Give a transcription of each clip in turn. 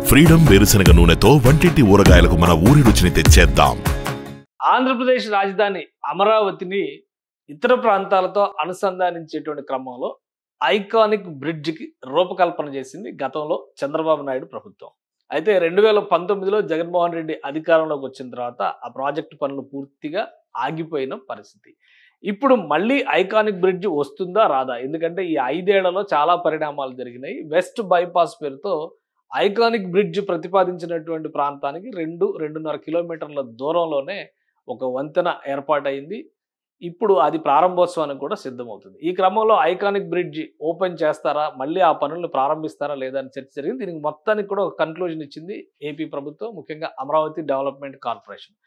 Freedom వేరుశనగ నూనెతో వంటింటి ఊరగాయలకు మన ఊరి రుచిని తెచ్చేద్దాం. ఆంధ్రప్రదేశ్ రాజధాని అమరావతిని ఇతర ప్రాంతాలతో అనుసంధానించేటువంటి క్రమంలో ఐకానిక్ బ్రిడ్జికి రూపకల్పన చేసింది గతంలో చంద్రబాబు నాయుడు ప్రభుత్వం. అయితే 2019లో జగన్మోహన్ రెడ్డి అధికారంలోకి వచ్చిన తర్వాత ఆ ప్రాజెక్టు పనులు పూర్తిగా ఆగిపోయిన పరిస్థితి. ఇప్పుడు మళ్ళీ ఐకానిక్ బ్రిడ్జ్ వస్తుందా రాదా? ఎందుకంటే ఈ 5 ఏళ్లలో చాలా పరిణామాలు జరిగినాయి. వెస్ట్ బైపాస్ పేరుతో ఐకానిక్ బ్రిడ్జ్ ప్రతిపాదించినటువంటి ప్రాంతానికి 2-2.5 కిలోమీటర్ల దూరంలోనే ఒక వంతెన ఏర్పాటైంది. ఇప్పుడు అది ప్రారంభోత్సవానికి కూడా సిద్ధమవుతుంది. ఈ క్రమంలో ఐకానిక్ బ్రిడ్జ్ ఓపెన్ చేస్తారా, మళ్ళీ ఆ పనులను ప్రారంభిస్తారా లేదా అని చర్చ జరిగింది. దీనికి మొత్తానికి కూడా ఒక కన్క్లూజన్ ఇచ్చింది ఏపీ ప్రభుత్వం, ముఖ్యంగా Amaravati development corporation.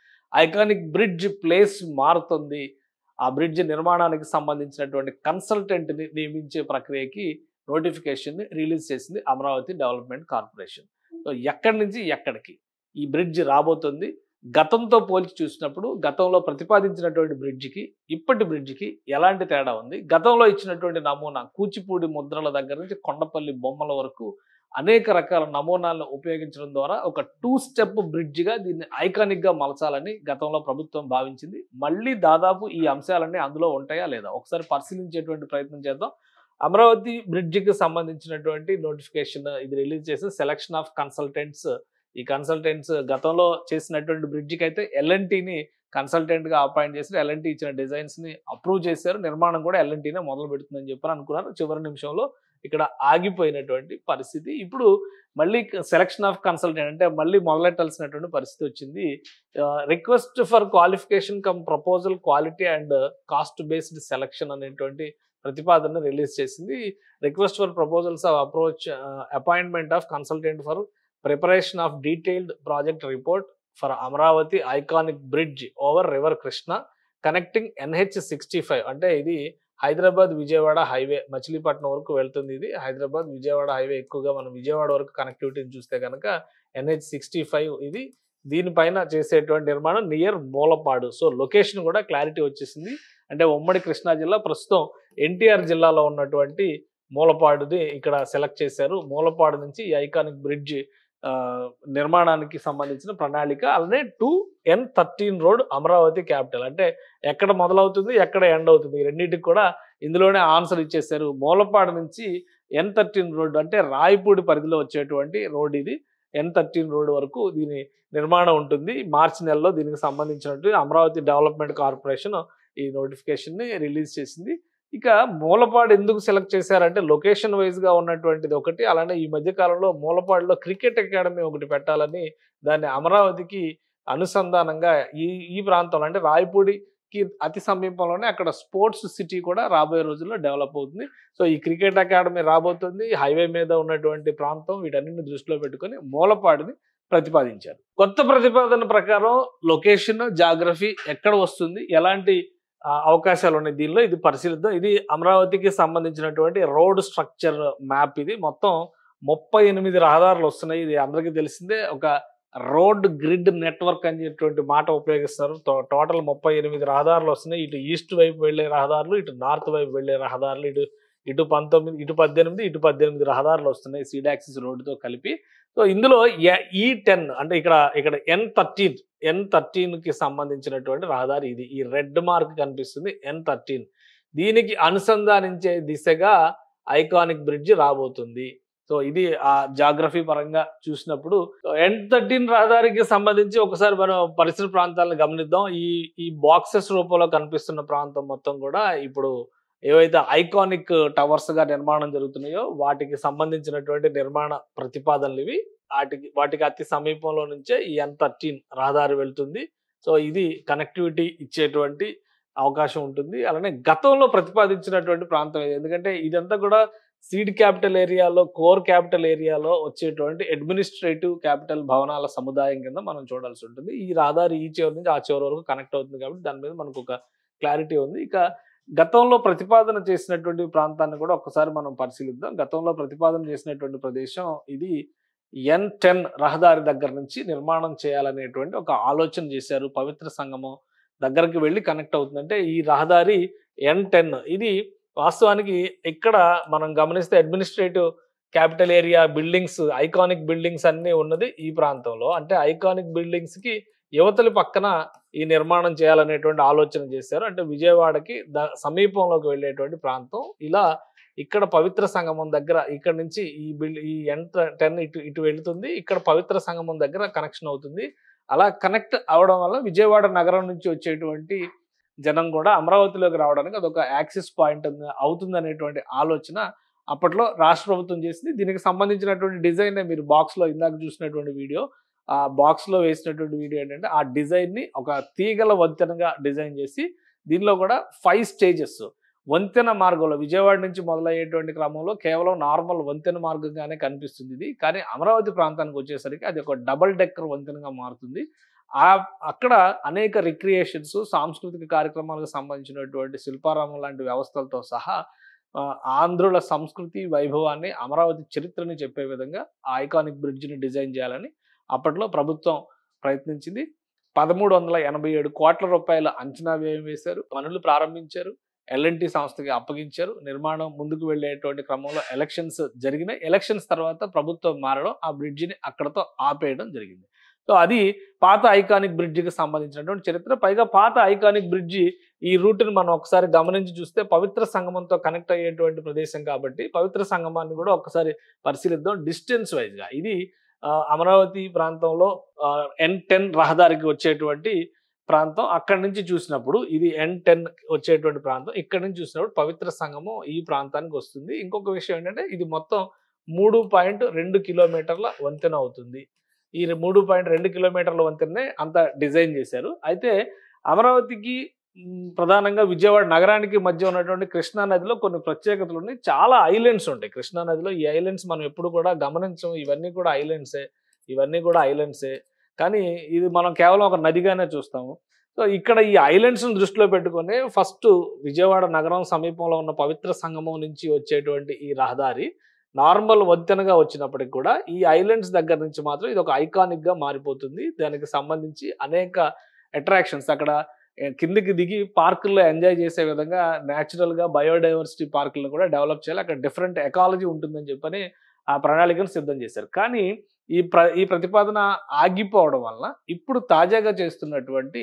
Iconic bridge place మారుతుంది. ఆ బ్రిడ్జ్ నిర్మాణానికి సంబంధించినటువంటి కన్సల్టెంట్ని నియమించే ప్రక్రియకి నోటిఫికేషన్ రిలీజ్ చేసింది అమరావతి డెవలప్మెంట్ కార్పొరేషన్. సో ఎక్కడి నుంచి ఎక్కడికి ఈ బ్రిడ్జ్ రాబోతుంది? గతంతో పోల్చి చూసినప్పుడు గతంలో ప్రతిపాదించినటువంటి బ్రిడ్జికి ఇప్పటి బ్రిడ్జికి ఎలాంటి తేడా ఉంది? గతంలో ఇచ్చినటువంటి నమూనా కూచిపూడి ముద్రల దగ్గర నుంచి కొండపల్లి బొమ్మల వరకు అనేక రకాల నమూనాలను ఉపయోగించడం ద్వారా ఒక 2 స్టెప్ బ్రిడ్జిగా దీన్ని ఐకానిక్గా మలచాలని గతంలో ప్రభుత్వం భావించింది. మళ్ళీ దాదాపు ఈ అంశాలన్నీ అందులో ఉంటాయా లేదా ఒకసారి పరిశీలించేటువంటి ప్రయత్నం చేద్దాం. అమరావతి బ్రిడ్జికి సంబంధించినటువంటి నోటిఫికేషన్ ఇది రిలీజ్ చేసి సెలక్షన్ ఆఫ్ కన్సల్టెంట్స్. ఈ కన్సల్టెంట్స్ గతంలో చేసినటువంటి బ్రిడ్జికి అయితే ఎల్ఎన్టీని కన్సల్టెంట్గా అపాయింట్ చేసి ఎల్ఎన్టీ ఇచ్చిన డిజైన్స్ని అప్రూవ్ చేశారు. నిర్మాణం కూడా ఎల్ఎన్టీనే మొదలు పెడుతుందని చెప్పని అనుకున్నారు. చివరి నిమిషంలో ఇక్కడ ఆగిపోయినటువంటి పరిస్థితి. ఇప్పుడు మళ్ళీ సెలక్షన్ ఆఫ్ కన్సల్టెంట్ అంటే మళ్ళీ మొదలెట్టాల్సినటువంటి పరిస్థితి వచ్చింది. Request for qualification come proposal quality and cost based selection అనేటువంటి ప్రతిపాదన రిలీజ్ చేసింది. Request for proposals of approach appointment of consultant for preparation of detailed project report for Amaravati iconic bridge over river Krishna connecting NH65. అంటే ఇది Hyderabad Vijayawada highway Machilipatnam వరకు వెళ్తుంది. ఇది Hyderabad Vijayawada highway ఎక్కువగా మనం విజయవాడ వరకు కనెక్టివిటీని చూస్తే కనుక NH65 ఇది. దీనిపైన చేసేటువంటి నిర్మాణం నియర్ మూలపాడు. సో లొకేషన్ కూడా క్లారిటీ వచ్చేసింది. అంటే ఉమ్మడి కృష్ణా జిల్లా ప్రస్తుతం ఎన్టీఆర్ జిల్లాలో ఉన్నటువంటి మూలపాడుది ఇక్కడ సెలెక్ట్ చేశారు. మూలపాడు నుంచి ఈ ఐకానిక్ బ్రిడ్జ్ నిర్మాణానికి సంబంధించిన ప్రణాళిక. అలానే 2N13 రోడ్ అమరావతి క్యాపిటల్. అంటే ఎక్కడ మొదలవుతుంది ఎక్కడ ఎండ్ అవుతుంది ఈ రెండింటికి కూడా ఇందులోనే ఆన్సర్ ఇచ్చేశారు. మూలపాడు నుంచి N13 రోడ్డు అంటే రాయపూడి పరిధిలో వచ్చేటువంటి రోడ్ ఇది. N13 రోడ్ వరకు దీని నిర్మాణం ఉంటుంది. మార్చి నెలలో దీనికి సంబంధించినట్టు అమరావతి డెవలప్మెంట్ కార్పొరేషన్ ఈ నోటిఫికేషన్ని రిలీజ్ చేసింది. ఇక మూలపాడు ఎందుకు సెలెక్ట్ చేశారంటే లొకేషన్ వైజ్గా ఉన్నటువంటిది ఒకటి, అలానే ఈ మధ్య కాలంలో మూలపాడులో క్రికెట్ అకాడమీ ఒకటి పెట్టాలని దాన్ని అమరావతికి అనుసంధానంగా ఈ ప్రాంతంలో అంటే రాయపూడికి అతి సమీపంలోనే అక్కడ స్పోర్ట్స్ సిటీ కూడా రాబోయే రోజుల్లో డెవలప్ అవుతుంది. సో ఈ క్రికెట్ అకాడమీ రాబోతుంది. హైవే మీద ఉన్నటువంటి ప్రాంతం వీటన్నిటిని దృష్టిలో పెట్టుకొని మూలపాడుని ప్రతిపాదించారు. కొత్త ప్రతిపాదన ప్రకారం లొకేషన్ జాగ్రఫీ ఎక్కడ వస్తుంది, ఎలాంటి అవకాశాలు ఉన్నాయి దీనిలో ఇది పరిశీలిద్దాం. ఇది అమరావతికి సంబంధించినటువంటి రోడ్ స్ట్రక్చర్ మ్యాప్. ఇది మొత్తం 38 రహదారులు వస్తున్నాయి. ఇది అందరికీ తెలిసిందే. ఒక రోడ్ గ్రిడ్ నెట్వర్క్ అనేటువంటి మాట ఉపయోగిస్తారు. టోటల్ 38 రహదారులు వస్తున్నాయి. ఇటు ఈస్ట్ వైపు వెళ్లే రహదారులు, ఇటు నార్త్ వైపు వెళ్లే రహదారులు, ఇటు 19, ఇటు 18, ఇటు 18 రహదారులు వస్తున్నాయి సీడాక్సిస్ రోడ్డుతో కలిపి. సో ఇందులో E10 అంటే ఇక్కడ N13కి సంబంధించినటువంటి రహదారి ఇది. ఈ రెడ్ మార్క్ కనిపిస్తుంది N13. దీనికి అనుసంధానించే దిశగా ఐకానిక్ బ్రిడ్జ్ రాబోతుంది. సో ఇది ఆ జాగ్రఫీ పరంగా చూసినప్పుడు N13 రహదారికి సంబంధించి ఒకసారి మనం పరిసర ప్రాంతాలను గమనిద్దాం. ఈ బాక్సెస్ రూపంలో కనిపిస్తున్న ప్రాంతం మొత్తం కూడా ఇప్పుడు ఏవైతే ఐకానిక్ టవర్స్ గా నిర్మాణం జరుగుతున్నాయో వాటికి సంబంధించినటువంటి నిర్మాణ ప్రతిపాదనలు ఇవి. వాటికి అతి సమీపంలో నుంచే ఈ N13 రహదారి వెళ్తుంది. సో ఇది కనెక్టివిటీ ఇచ్చేటువంటి అవకాశం ఉంటుంది. అలానే గతంలో ప్రతిపాదించినటువంటి ప్రాంతం ఇది. ఎందుకంటే ఇదంతా కూడా సీడ్ క్యాపిటల్ ఏరియాలో, కోర్ క్యాపిటల్ ఏరియాలో వచ్చేటువంటి అడ్మినిస్ట్రేటివ్ క్యాపిటల్ భవనాల సముదాయం కింద మనం చూడాల్సి ఉంటుంది. ఈ రహదారి ఈ చివరి నుంచి ఆ చివరి వరకు కనెక్ట్ అవుతుంది కాబట్టి దాని మీద మనకు ఒక క్లారిటీ ఉంది. ఇక గతంలో ప్రతిపాదన చేసినటువంటి ప్రాంతాన్ని కూడా ఒకసారి మనం పరిశీలిద్దాం. గతంలో ప్రతిపాదన చేసినటువంటి ప్రదేశం ఇది N10 రహదారి దగ్గర నుంచి నిర్మాణం చేయాలనేటువంటి ఒక ఆలోచన చేశారు. పవిత్ర సంగమం దగ్గరికి వెళ్ళి కనెక్ట్ అవుతుంది. అంటే ఈ రహదారి N10 ఇది వాస్తవానికి ఇక్కడ మనం గమనిస్తే administrative capital area buildings, iconic buildings అన్నీ ఉన్నది ఈ ప్రాంతంలో. అంటే ఐకానిక్ బిల్డింగ్స్‌కి యువతలి పక్కన ఈ నిర్మాణం చేయాలనేటువంటి ఆలోచన చేశారు. అంటే విజయవాడకి సమీపంలోకి వెళ్ళేటువంటి ప్రాంతం. ఇలా ఇక్కడ పవిత్ర సంగమం దగ్గర ఇక్కడ నుంచి ఈ N10 ఇటు వెళ్తుంది. ఇక్కడ పవిత్ర సంగమం దగ్గర కనెక్షన్ అవుతుంది. అలా కనెక్ట్ అవ్వడం వల్ల విజయవాడ నగరం నుంచి వచ్చేటువంటి జనం కూడా అమరావతిలోకి రావడానికి అదొక యాక్సెస్ పాయింట్ అవుతుందనేటువంటి ఆలోచన అప్పట్లో రాష్ట్ర ప్రభుత్వం చేసింది. దీనికి సంబంధించినటువంటి డిజైన్ మీరు బాక్స్‌లో ఇందాక చూసినటువంటి వీడియో, ఆ బాక్స్‌లో వేసినటువంటి వీడియో ఏంటంటే ఆ డిజైన్‌ని ఒక తీగల వంతెనగా డిజైన్ చేసి దీనిలో కూడా 5 స్టేజెస్ వంతెన మార్గంలో విజయవాడ నుంచి మొదలయ్యేటువంటి క్రమంలో కేవలం నార్మల్ వంతెన మార్గంగానే కనిపిస్తుంది ఇది. కానీ అమరావతి ప్రాంతానికి వచ్చేసరికి అది ఒక డబుల్ డెక్కర్ వంతెనగా మారుతుంది. అక్కడ అనేక రిక్రియేషన్స్, సాంస్కృతిక కార్యక్రమాలకు సంబంధించినటువంటి శిల్పారామం లాంటి వ్యవస్థలతో సహా ఆంధ్రుల సంస్కృతి వైభవాన్ని, అమరావతి చరిత్రని చెప్పే విధంగా ఆ ఐకానిక్ బ్రిడ్జ్‌ని డిజైన్ చేయాలని అప్పట్లో ప్రభుత్వం ప్రయత్నించింది. 1387 కోట్ల రూపాయల అంచనా వ్యయం వేశారు. పనులు ప్రారంభించారు. L&T సంస్థకి అప్పగించారు. నిర్మాణం ముందుకు వెళ్ళేటువంటి క్రమంలో ఎలక్షన్స్ జరిగినాయి. ఎలక్షన్స్ తర్వాత ప్రభుత్వం మారడం, ఆ బ్రిడ్జిని అక్కడతో ఆపేయడం జరిగింది. సో అది పాత ఐకానిక్ బ్రిడ్జికి సంబంధించినటువంటి చరిత్ర. పైగా పాత ఐకానిక్ బ్రిడ్జి ఈ రూట్‌ని మనం ఒకసారి గమనించి చూస్తే పవిత్ర సంగమంతో కనెక్ట్ అయ్యేటువంటి ప్రదేశం కాబట్టి పవిత్ర సంగమాన్ని కూడా ఒకసారి పరిశీలిద్దాం డిస్టెన్స్ వైజ్‌గా. ఇది అమరావతి ప్రాంతంలో N10 రహదారికి వచ్చేటువంటి ప్రాంతం. అక్కడి నుంచి చూసినప్పుడు ఇది N10 వచ్చేటువంటి ప్రాంతం. ఇక్కడి నుంచి చూసినప్పుడు పవిత్ర సంగమం ఈ ప్రాంతానికి వస్తుంది. ఇంకొక విషయం ఏంటంటే ఇది మొత్తం 3.2 కిలోమీటర్ల వంతెన అవుతుంది. ఈ 3.2 కిలోమీటర్ల వంతెననే అంత డిజైన్ చేశారు. అయితే అమరావతికి ప్రధానంగా విజయవాడ నగరానికి మధ్య ఉన్నటువంటి కృష్ణా నదిలో కొన్ని ప్రత్యేకతలు ఉన్నాయి. చాలా ఐలాండ్స్ ఉంటాయి కృష్ణా నదిలో. ఈ ఐలాండ్స్ మనం ఎప్పుడు కూడా గమనించం. ఇవన్నీ కూడా ఐలాండ్సే. కానీ ఇది మనం కేవలం ఒక నదిగానే చూస్తాము. సో ఇక్కడ ఈ ఐలాండ్స్‌ని దృష్టిలో పెట్టుకొని ఫస్ట్ విజయవాడ నగరం సమీపంలో ఉన్న పవిత్ర సంగమం నుంచి వచ్చేటువంటి ఈ రహదారి నార్మల్ వంతెనగా వచ్చినప్పటికి కూడా ఈ ఐలాండ్స్ దగ్గర నుంచి మాత్రం ఇది ఒక ఐకానిక్‌గా మారిపోతుంది. దానికి సంబంధించి అనేక అట్రాక్షన్స్ అక్కడ కిందికి దిగి పార్కుల్లో ఎంజాయ్ చేసే విధంగా న్యాచురల్‌గా బయోడైవర్సిటీ పార్కులను కూడా డెవలప్ చేయాలి. అక్కడ డిఫరెంట్ ఎకాలజీ ఉంటుందని చెప్పని ఆ ప్రణాళికను సిద్ధం చేశారు. కానీ ఈ ప్రతిపాదన ఆగిపోవడం వలన ఇప్పుడు తాజాగా చేస్తున్నటువంటి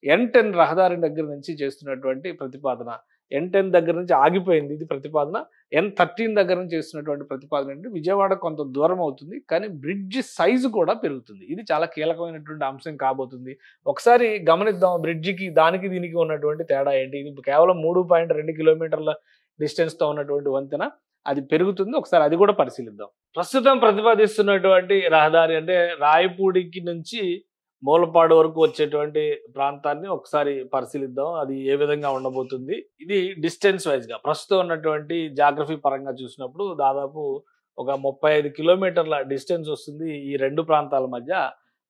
N10 రహదారి దగ్గర నుంచి చేస్తున్నటువంటి ప్రతిపాదన N10 దగ్గర నుంచి ఆగిపోయింది ఇది ప్రతిపాదన. N13 దగ్గర నుంచి చేస్తున్నటువంటి ప్రతిపాదన అంటే విజయవాడ కొంత దూరం అవుతుంది. కానీ బ్రిడ్జ్ సైజు కూడా పెరుగుతుంది. ఇది చాలా కీలకమైనటువంటి అంశం కాబోతుంది. ఒకసారి గమనిద్దాం బ్రిడ్జికి దానికి దీనికి ఉన్నటువంటి తేడా ఏంటి? ఇది కేవలం 3.2 కిలోమీటర్ల డిస్టెన్స్‌తో ఉన్నటువంటి వంతెన. అది పెరుగుతుంది. ఒకసారి అది కూడా పరిశీలిద్దాం. ప్రస్తుతం ప్రతిపాదిస్తున్నటువంటి రహదారి అంటే రాయపూడికి నుంచి మూలపాడు వరకు వచ్చేటువంటి ప్రాంతాన్ని ఒకసారి పరిశీలిద్దాం. అది ఏ విధంగా ఉండబోతుంది. ఇది డిస్టెన్స్ వైజ్‌గా ప్రస్తుతం ఉన్నటువంటి జాగ్రఫీ పరంగా చూసినప్పుడు దాదాపు ఒక 35 కిలోమీటర్ల డిస్టెన్స్ వస్తుంది ఈ రెండు ప్రాంతాల మధ్య.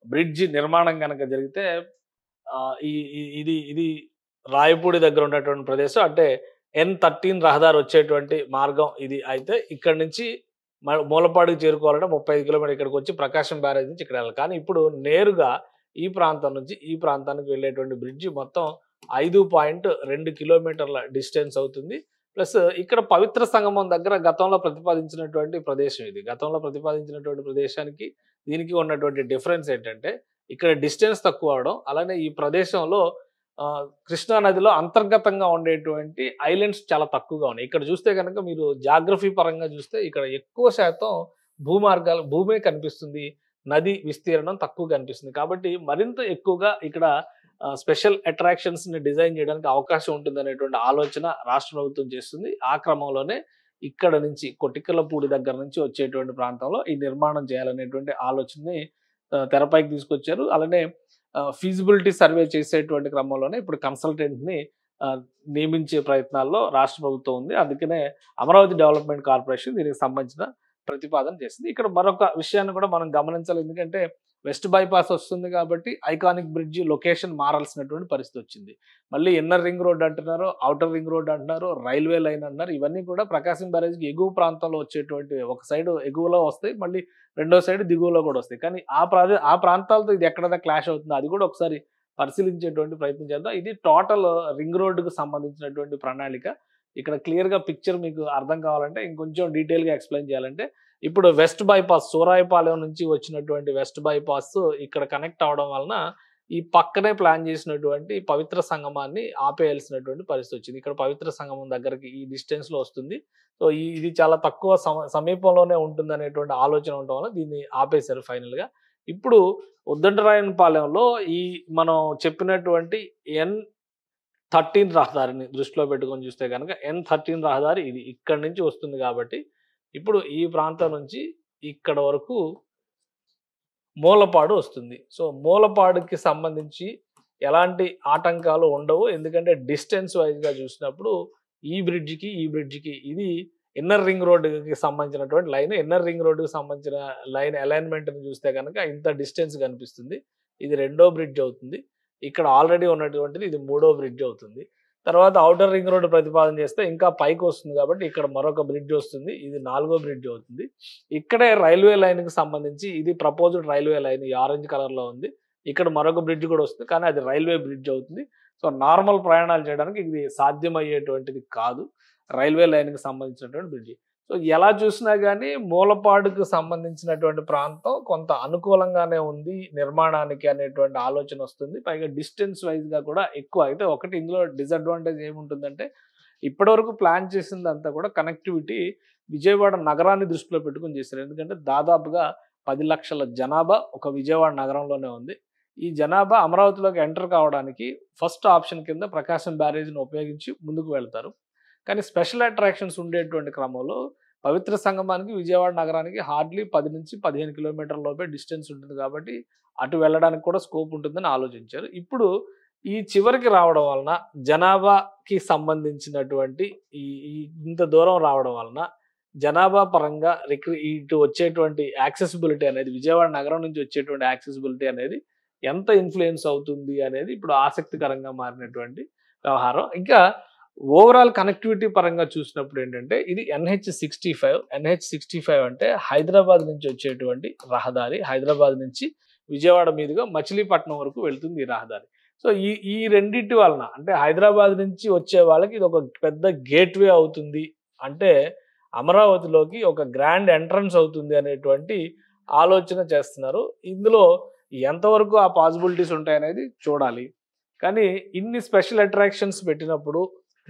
బ్రిడ్జ్ నిర్మాణం గనక జరిగితే ఇది రాయపూడి దగ్గర ఉన్నటువంటి ప్రదేశం అంటే N13 రహదారి వచ్చేటువంటి మార్గం ఇది. అయితే ఇక్కడ నుంచి మూలపాడుకి చేరుకోవాలంటే 35 కిలోమీటర్లు ఇక్కడికి వచ్చి ప్రకాశం బ్యారేజ్ నుంచి ఇక్కడ వెళ్ళాలి. కానీ ఇప్పుడు నేరుగా ఈ ప్రాంతం నుంచి ఈ ప్రాంతానికి వెళ్ళేటువంటి బ్రిడ్జ్ మొత్తం 5.2 కిలోమీటర్ల డిస్టెన్స్ అవుతుంది. ప్లస్ ఇక్కడ పవిత్ర సంగమం దగ్గర గతంలో ప్రతిపాదించినటువంటి ప్రదేశం ఇది. గతంలో ప్రతిపాదించినటువంటి ప్రదేశానికి దీనికి ఉన్నటువంటి డిఫరెన్స్ ఏంటంటే ఇక్కడ డిస్టెన్స్ తక్కువ అవడం, అలానే ఈ ప్రదేశంలో కృష్ణా నదిలో అంతర్గతంగా ఉండేటువంటి ఐలాండ్స్ చాలా తక్కువగా ఉన్నాయి. ఇక్కడ చూస్తే కనుక మీరు జాగ్రఫీ పరంగా చూస్తే ఇక్కడ ఎక్కువ శాతం భూమే కనిపిస్తుంది. నది విస్తీర్ణం తక్కువ కనిపిస్తుంది. కాబట్టి మరింత ఎక్కువగా ఇక్కడ స్పెషల్ అట్రాక్షన్స్‌ని డిజైన్ చేయడానికి అవకాశం ఉంటుందనేటువంటి ఆలోచన రాష్ట్ర ప్రభుత్వం చేస్తుంది. ఆ క్రమంలోనే ఇక్కడ నుంచి కొటిక్కలపూడి దగ్గర నుంచి వచ్చేటువంటి ప్రాంతంలో ఈ నిర్మాణం చేయాలనేటువంటి ఆలోచనని తెరపైకి తీసుకొచ్చారు. అలానే ఫీజిబిలిటీ సర్వే చేసేటువంటి క్రమంలోనే ఇప్పుడు కన్సల్టెంట్‌ని నియమించే ప్రయత్నాల్లో రాష్ట్ర ప్రభుత్వం ఉంది. అందుకనే అమరావతి డెవలప్మెంట్ కార్పొరేషన్ దీనికి సంబంధించిన ప్రతిపాదన చేసింది. ఇక్కడ మరొక విషయాన్ని కూడా మనం గమనించాలి. ఎందుకంటే వెస్ట్ బైపాస్ వస్తుంది కాబట్టి ఐకానిక్ బ్రిడ్జి లొకేషన్ మారాల్సినటువంటి పరిస్థితి వచ్చింది. మళ్ళీ ఇన్నర్ రింగ్ రోడ్ అంటున్నారు, ఔటర్ రింగ్ రోడ్ అంటున్నారు, రైల్వే లైన్ అంటున్నారు. ఇవన్నీ కూడా ప్రకాశం బ్యారేజ్‌కి ఎగువ ప్రాంతంలో వచ్చేటువంటి ఒక సైడ్ ఎగువలో వస్తాయి, మళ్ళీ రెండో సైడ్ దిగువలో కూడా వస్తాయి. కానీ ఆ ప్రాంతాలతో ఇది ఎక్కడ క్లాష్ అవుతుందో అది కూడా ఒకసారి పరిశీలించేటువంటి ప్రయత్నం చేద్దాం. ఇది టోటల్ రింగ్ రోడ్డుకు సంబంధించినటువంటి ప్రణాళిక. ఇక్కడ క్లియర్‌గా పిక్చర్ మీకు అర్థం కావాలంటే ఇంకొంచెం డీటెయిల్‌గా ఎక్స్‌ప్లెయిన్ చేయాలంటే ఇప్పుడు వెస్ట్ బైపాస్ సూరాయిపాలెం నుంచి వచ్చినటువంటి వెస్ట్ బైపాస్ ఇక్కడ కనెక్ట్ అవడం వలన ఈ పక్కనే ప్లాన్ చేసినటువంటి పవిత్ర సంగమాన్ని ఆపేయాల్సినటువంటి పరిస్థితి వచ్చింది. ఇక్కడ పవిత్ర సంగమం దగ్గరికి ఈ డిస్టెన్స్ లో వస్తుంది. సో ఇది చాలా తక్కువ సమీపంలోనే ఉంటుంది అనేటువంటి ఆలోచన ఉండడం వల్ల దీన్ని ఆపేశారు ఫైనల్ గా. ఇప్పుడు ఉద్దండరాయనపాలెంలో ఈ మనం చెప్పినటువంటి N13 రహదారిని దృష్టిలో పెట్టుకొని చూస్తే కనుక N13 రహదారి ఇది ఇక్కడి నుంచి వస్తుంది కాబట్టి ఇప్పుడు ఈ ప్రాంతం నుంచి ఇక్కడ వరకు మూలపాడు వస్తుంది. సో మూలపాడుకి సంబంధించి ఎలాంటి ఆటంకాలు ఉండవు. ఎందుకంటే డిస్టెన్స్ వైజ్ గా చూసినప్పుడు ఈ బ్రిడ్జికి ఇది ఇన్నర్ రింగ్ రోడ్డుకి సంబంధించినటువంటి లైన్. ఇన్నర్ రింగ్ రోడ్డుకి సంబంధించిన లైన్ అలైన్మెంట్ ని చూస్తే కనుక ఇంత డిస్టెన్స్ కనిపిస్తుంది. ఇది రెండో బ్రిడ్జ్ అవుతుంది. ఇక్కడ ఆల్రెడీ ఉన్నటువంటిది ఇది మూడో బ్రిడ్జ్ అవుతుంది. తర్వాత ఔటర్ రింగ్ రోడ్డు ప్రతిపాదన చేస్తే ఇంకా పైకి వస్తుంది కాబట్టి ఇక్కడ మరొక బ్రిడ్జ్ వస్తుంది. ఇది నాలుగో బ్రిడ్జ్ అవుతుంది. ఇక్కడే రైల్వే లైన్ కి సంబంధించి ఇది ప్రపోజ్డ్ రైల్వే లైన్ ఈ ఆరెంజ్ కలర్ లో ఉంది. ఇక్కడ మరొక బ్రిడ్జ్ కూడా వస్తుంది కానీ అది రైల్వే బ్రిడ్జ్ అవుతుంది. సో నార్మల్ ప్రయాణాలు చేయడానికి ఇది సాధ్యమయ్యేటువంటిది కాదు, రైల్వే లైన్ కి సంబంధించినటువంటి బ్రిడ్జ్. సో ఎలా చూసినా కానీ మూలపాడుకు సంబంధించినటువంటి ప్రాంతం కొంత అనుకూలంగానే ఉంది నిర్మాణానికి అనేటువంటి ఆలోచన వస్తుంది. పైగా డిస్టెన్స్ వైజ్ గా కూడా ఎక్కువ. అయితే ఒకటి ఇందులో డిసడ్వాంటేజ్ ఏముంటుందంటే ఇప్పటివరకు ప్లాన్ చేసిందంతా కూడా కనెక్టివిటీ విజయవాడ నగరాన్ని దృష్టిలో పెట్టుకుని చేశారు. ఎందుకంటే దాదాపుగా 10 లక్షల జనాభా ఒక విజయవాడ నగరంలోనే ఉంది. ఈ జనాభా అమరావతిలోకి ఎంటర్ కావడానికి ఫస్ట్ ఆప్షన్ కింద ప్రకాశం బ్యారేజ్ని ఉపయోగించి ముందుకు వెళ్తారు. కానీ స్పెషల్ అట్రాక్షన్స్ ఉండేటువంటి క్రమంలో పవిత్ర సంగమానికి విజయవాడ నగరానికి హార్డ్లీ 10 నుంచి 15 కిలోమీటర్ల లోపే డిస్టెన్స్ ఉంటుంది కాబట్టి అటు వెళ్ళడానికి కూడా స్కోప్ ఉంటుందని ఆలోచించారు. ఇప్పుడు ఈ చివరికి రావడం వలన జనాభాకి సంబంధించినటువంటి ఈ ఇంత దూరం రావడం వలన జనాభా పరంగా ఇటు వచ్చేటువంటి యాక్సెసిబిలిటీ అనేది విజయవాడ నగరం నుంచి వచ్చేటువంటి యాక్సెసిబిలిటీ అనేది ఎంత ఇన్ఫ్లుయెన్స్ అవుతుంది అనేది ఇప్పుడు ఆసక్తికరంగా మారినటువంటి వ్యవహారం. ఇంకా ఓవరాల్ కనెక్టివిటీ పరంగా చూసినప్పుడు ఏంటంటే ఇది NH65 అంటే హైదరాబాద్ నుంచి వచ్చేటువంటి రహదారి. హైదరాబాద్ నుంచి విజయవాడ మీదుగా మచిలీపట్నం వరకు వెళ్తుంది ఈ రహదారి. సో ఈ రెండింటి వలన అంటే హైదరాబాద్ నుంచి వచ్చే వాళ్ళకి ఇది ఒక పెద్ద గేట్వే అవుతుంది, అంటే అమరావతిలోకి ఒక గ్రాండ్ ఎంట్రన్స్ అవుతుంది అనేటువంటి ఆలోచన చేస్తున్నారు. ఇందులో ఎంతవరకు ఆ పాసిబిలిటీస్ ఉంటాయనేది చూడాలి. కానీ ఇన్ని స్పెషల్ అట్రాక్షన్స్ పెట్టినప్పుడు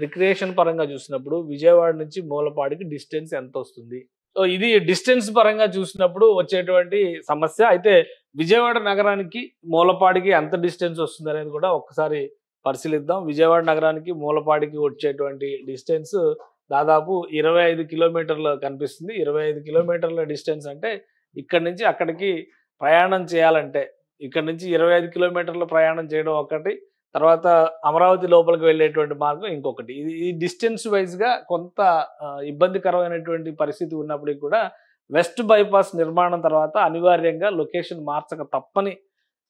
రిక్రియేషన్ పరంగా చూసినప్పుడు విజయవాడ నుంచి మూలపాడికి డిస్టెన్స్ ఎంత వస్తుంది? సో ఇది డిస్టెన్స్ పరంగా చూసినప్పుడు వచ్చేటువంటి సమస్య. అయితే విజయవాడ నగరానికి మూలపాడికి ఎంత డిస్టెన్స్ వస్తుంది అనేది కూడా ఒక్కసారి పరిశీలిద్దాం. విజయవాడ నగరానికి మూలపాడికి వచ్చేటువంటి డిస్టెన్స్ దాదాపు 25 కిలోమీటర్లు కనిపిస్తుంది. 25 కిలోమీటర్ల డిస్టెన్స్ అంటే ఇక్కడ నుంచి అక్కడికి ప్రయాణం చేయాలంటే ఇక్కడ నుంచి 25 కిలోమీటర్ల ప్రయాణం చేయడం ఒకటి, తర్వాత అమరావతి లోపలికి వెళ్ళేటువంటి మార్గం ఇంకొకటి. ఈ డిస్టెన్స్ వైజ్ గా కొంత ఇబ్బందికరమైనటువంటి పరిస్థితి ఉన్నప్పటికీ కూడా వెస్ట్ బైపాస్ నిర్మాణం తర్వాత అనివార్యంగా లొకేషన్ మార్చక తప్పని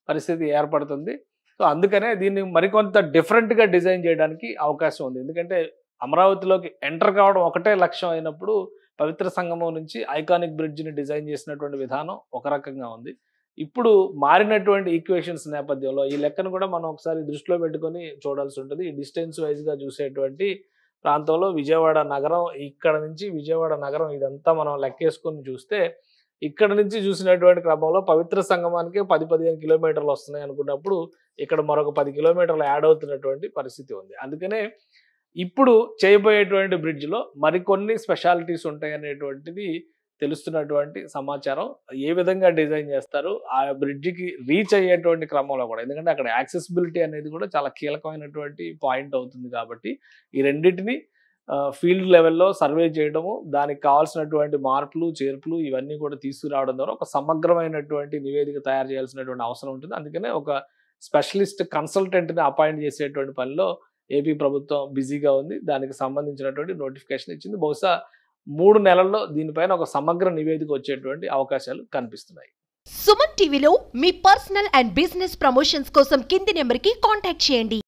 పరిస్థితి ఏర్పడుతుంది. సో అందుకనే దీన్ని మరికొంత డిఫరెంట్ గా డిజైన్ చేయడానికి అవకాశం ఉంది. ఎందుకంటే అమరావతిలోకి ఎంటర్ కావడం ఒకటే లక్ష్యం అయినప్పుడు పవిత్ర సంగమం నుంచి ఐకానిక్ బ్రిడ్జిని డిజైన్ చేసినటువంటి విధానం ఒక రకంగా ఉంది. ఇప్పుడు మారినటువంటి ఈక్వేషన్స్ నేపథ్యంలో ఈ లెక్కను కూడా మనం ఒకసారి దృష్టిలో పెట్టుకొని చూడాల్సి ఉంటుంది. ఈ డిస్టెన్స్ వైజ్ గా చూసేటువంటి ప్రాంతంలో విజయవాడ నగరం, ఇక్కడ నుంచి విజయవాడ నగరం ఇదంతా మనం లెక్కేసుకొని చూస్తే ఇక్కడ నుంచి చూసినటువంటి క్రమంలో పవిత్ర సంగమానికి 10-15 కిలోమీటర్లు వస్తున్నాయి అనుకున్నప్పుడు ఇక్కడ మరొక 10 కిలోమీటర్లు యాడ్ అవుతున్నటువంటి పరిస్థితి ఉంది. అందుకనే ఇప్పుడు చేయబోయేటువంటి బ్రిడ్జ్లో మరికొన్ని స్పెషాలిటీస్ ఉంటాయి అనేటువంటిది తెలుస్తున్నటువంటి సమాచారం. ఏ విధంగా డిజైన్ చేస్తారు ఆ బ్రిడ్జికి రీచ్ అయ్యేటువంటి క్రమంలో కూడా, ఎందుకంటే అక్కడ యాక్సెసిబిలిటీ అనేది కూడా చాలా కీలకమైనటువంటి పాయింట్ అవుతుంది కాబట్టి ఈ రెండింటిని ఫీల్డ్ లెవెల్లో సర్వే చేయడము, దానికి కావాల్సినటువంటి మార్పులు చేర్పులు ఇవన్నీ కూడా తీసుకురావడం ద్వారా ఒక సమగ్రమైనటువంటి నివేదిక తయారు చేయాల్సినటువంటి అవసరం ఉంటుంది. అందుకనే ఒక స్పెషలిస్ట్ కన్సల్టెంట్ని అపాయింట్ చేసేటువంటి పనిలో ఏపీ ప్రభుత్వం బిజీగా ఉంది. దానికి సంబంధించినటువంటి నోటిఫికేషన్ ఇచ్చింది. బహుశా 3 నెలల్లో దీనిపైన ఒక సమగ్ర నివేదిక వచ్చేటువంటి అవకాశాలు కనిపిస్తున్నాయి. సుమన్ టీవీలో మీ పర్సనల్ అండ్ బిజినెస్ ప్రమోషన్స్ కోసం కింది నెంబర్కి కాంటాక్ట్ చేయండి.